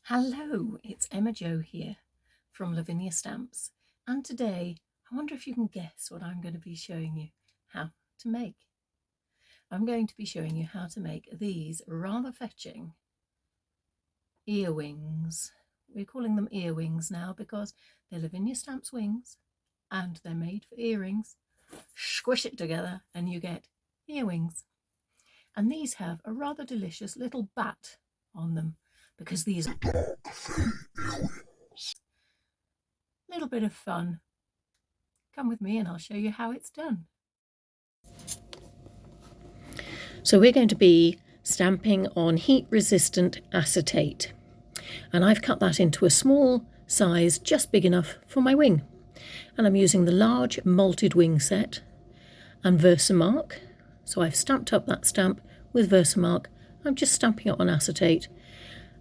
Hello, it's Emma Jo here from Lavinia Stamps, and today I wonder if you can guess what I'm going to be showing you how to make. I'm going to be showing you how to make these rather fetching earwings. We're calling them earwings now because they're Lavinia Stamps wings and they're made for earrings. Squish it together and you get earwings. And these have a rather delicious little bat on them because these are Dark Fae Earwings. Little bit of fun. Come with me and I'll show you how it's done. So we're going to be stamping on Heat Resistant Acetate, and I've cut that into a small size just big enough for my wing, and I'm using the large moulted wing set and Versamark. So I've stamped up that stamp with Versamark. I'm just stamping it on acetate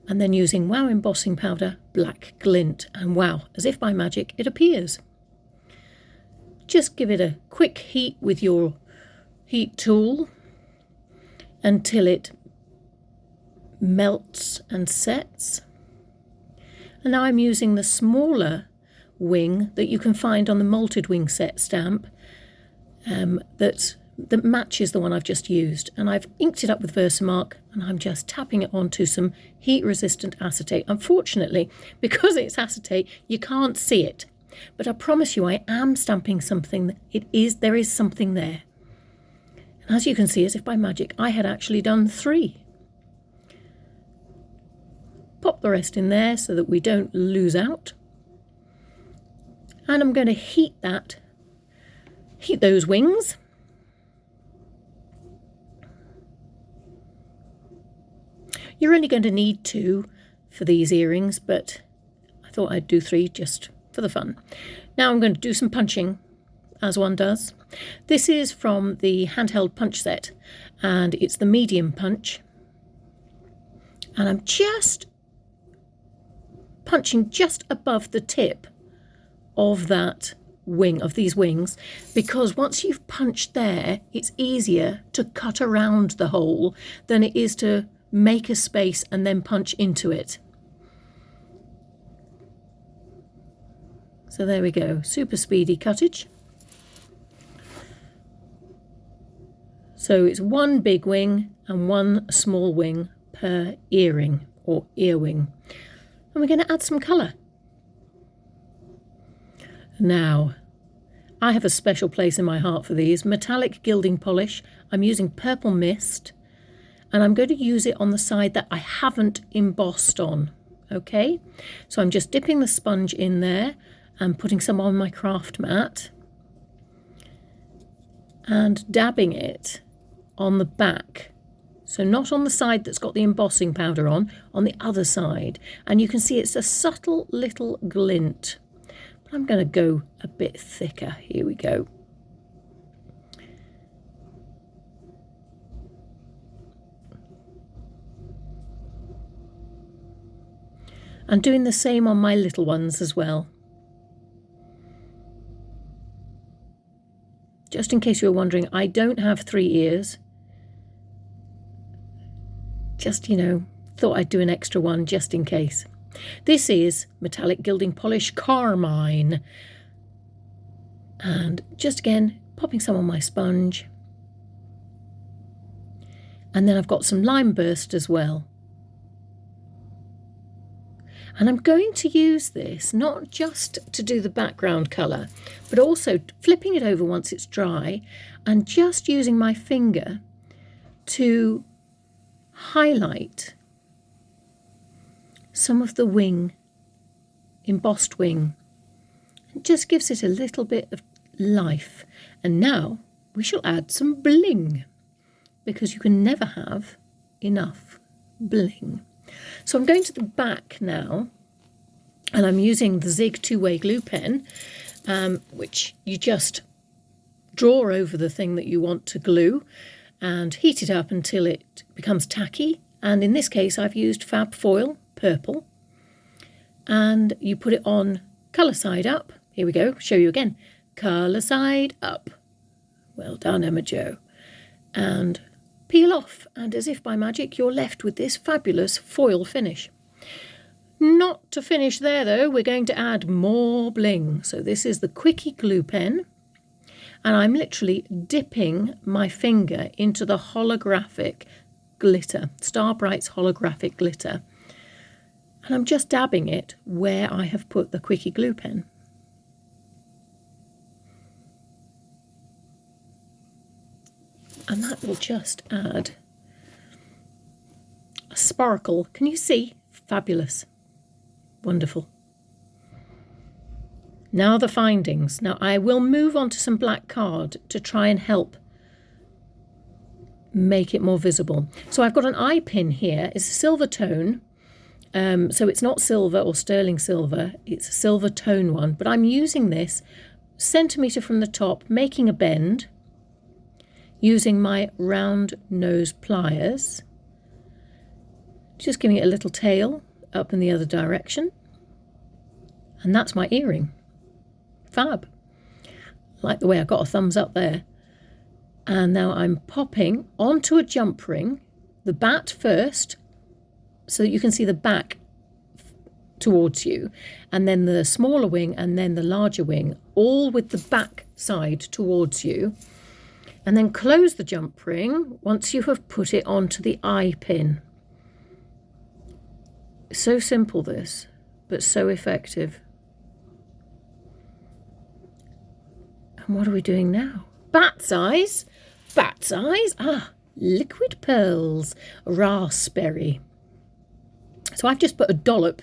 and then using Wow embossing powder, Black Glint, and wow, as if by magic, it appears. Just give it a quick heat with your heat tool until it melts and sets. And now I'm using the smaller wing that you can find on the moulted wing set stamp that matches the one I've just used, and I've inked it up with Versamark and I'm just tapping it onto some heat resistant acetate. Unfortunately, because it's acetate, you can't see it, but I promise you I am stamping something. There is something there, and as you can see, as if by magic, I had actually done 3. Pop the rest in there so that we don't lose out, and I'm going to heat those wings. You're only going to need 2 for these earrings, but I thought I'd do 3 just for the fun. Now I'm going to do some punching, as one does. This is from the handheld punch set, and it's the medium punch. And I'm just punching just above the tip of that wing, of these wings, because once you've punched there, it's easier to cut around the hole than it is to make a space and then punch into it. So there we go, super speedy cuttage. So it's 1 big wing and 1 small wing per earring or earwing. And we're going to add some colour. Now, I have a special place in my heart for these. Metallic gilding polish. I'm using Purple Mist, and I'm going to use it on the side that I haven't embossed on. Okay, so I'm just dipping the sponge in there and putting some on my craft mat and dabbing it on the back. So not on the side that's got the embossing powder on the other side. And you can see it's a subtle little glint. But I'm going to go a bit thicker. Here we go. And doing the same on my little ones as well. Just in case you were wondering, I don't have 3 ears. Just, thought I'd do an extra one just in case. This is Metallic Gilding Polish Carmine. And just again, popping some on my sponge. And then I've got some Lime Burst as well. And I'm going to use this not just to do the background colour, but also flipping it over once it's dry and just using my finger to highlight some of the wing, embossed wing. It just gives it a little bit of life. And now we shall add some bling, because you can never have enough bling. So I'm going to the back now, and I'm using the Zig 2-way glue pen, which you just draw over the thing that you want to glue and heat it up until it becomes tacky. And in this case, I've used Fab Foil Purple, and you put it on colour side up. Here we go, show you again. Colour side up. Well done, Emma Jo. And peel off, and as if by magic, you're left with this fabulous foil finish. Not to finish there though, we're going to add more bling. So this is the Quickie glue pen, and I'm literally dipping my finger into the holographic glitter, Starbright's holographic glitter, and I'm just dabbing it where I have put the Quickie glue pen. And that will just add a sparkle. Can you see? Fabulous. Wonderful. Now the findings. Now I will move on to some black card to try and help make it more visible. So I've got an eye pin here. It's a silver tone. So it's not silver or sterling silver. It's a silver tone one. But I'm using this centimetre from the top, making a bend, using my round nose pliers, just giving it a little tail up in the other direction. And that's my earring. Fab. Like the way I got a thumbs up there. And now I'm popping onto a jump ring, the bat first, so that you can see the back towards you, and then the smaller wing, and then the larger wing, all with the back side towards you. And then close the jump ring once you have put it onto the eye pin. So simple this, but so effective. And what are we doing now? Bat's eyes. Bat's eyes. Ah, liquid pearls. Raspberry. So I've just put a dollop,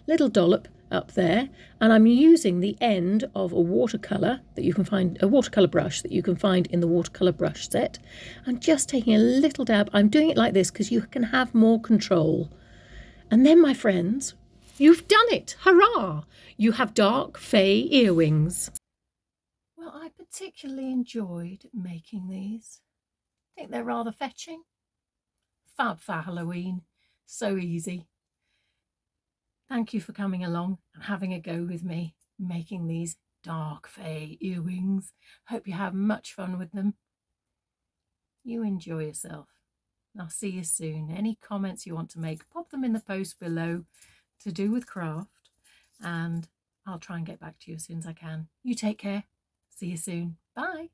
little dollop up there, and I'm using the end of a watercolour that you can find, a watercolour brush that you can find in the watercolour brush set. I'm just taking a little dab. I'm doing it like this because you can have more control. And then, my friends, you've done it. Hurrah! You have Dark Fae Earwings. Well, I particularly enjoyed making these. I think they're rather fetching. Fab for Halloween. So easy. Thank you for coming along and having a go with me making these Dark Fae earwings. Hope you have much fun with them. You enjoy yourself. I'll see you soon. Any comments you want to make, pop them in the post below to do with craft, and I'll try and get back to you as soon as I can. You take care. See you soon. Bye.